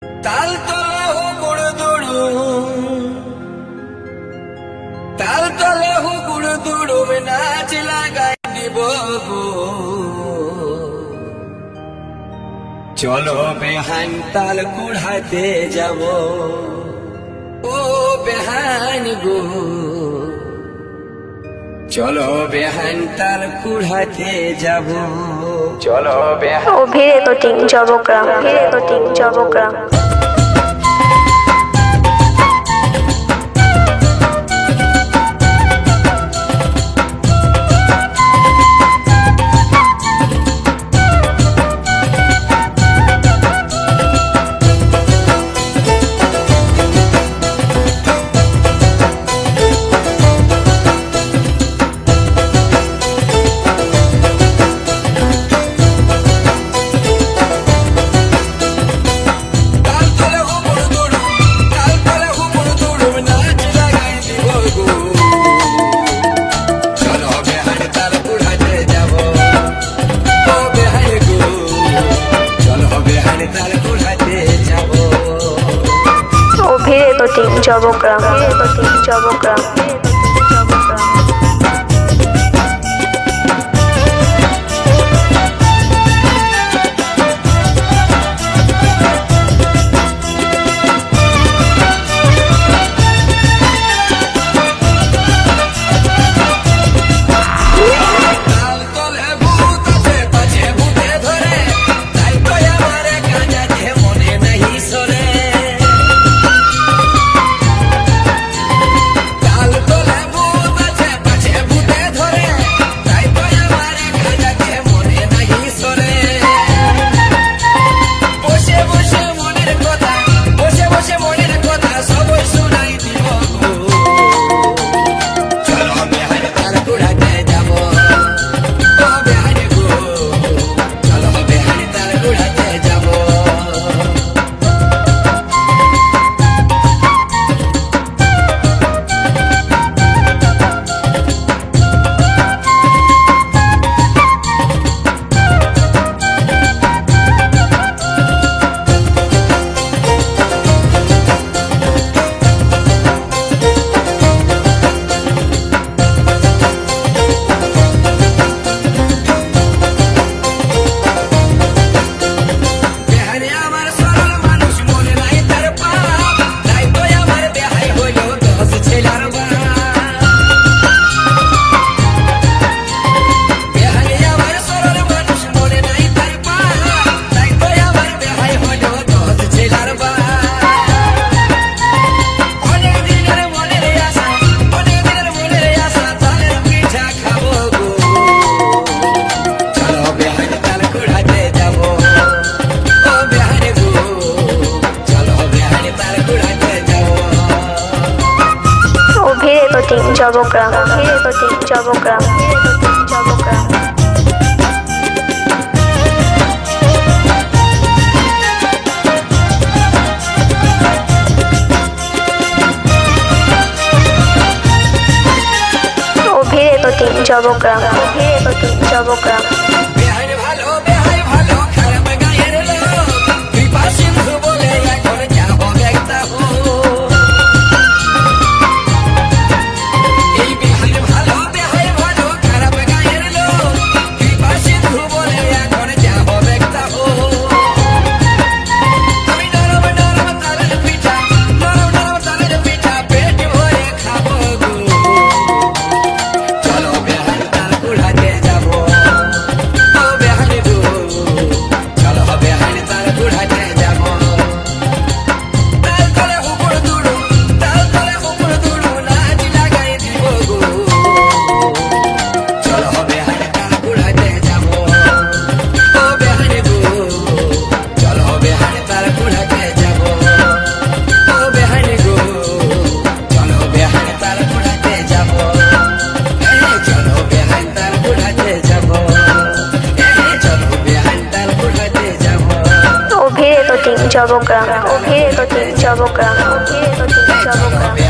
তাল তলে হো গুড় দুড়ু, তাল তলে হো গুড় দুড়ু নাচ লাগাই দিব গো। চলো বেহান তাল কুড়াতে যাব, ও বেহান গো। চলো বেহান তাল কুড়াতে যাব, চলো বেহান। ও ভিড়ে তো ঠিক জবগ্রাম, ভিড়ে তো ঠিক জবগ্রাম। ও ভিড়ে তো ঠিক জবগ্রাম, ভিড়ে তো ঠিক জবগ্রাম। জবগ্রাম, ভিড়ে তো ঠিক জবগ্রাম, ভিড়ে তো ঠিক জবগ্রাম। ও ভিড়ে তো ঠিক জবগ্রাম, ভিড়ে তো ঠিক জবগ্রাম। জবগ্রাম, ও ভিড়ে তো ঠিক জবগ্রাম, ও ভিড়ে তো ঠিক জবগ্রাম।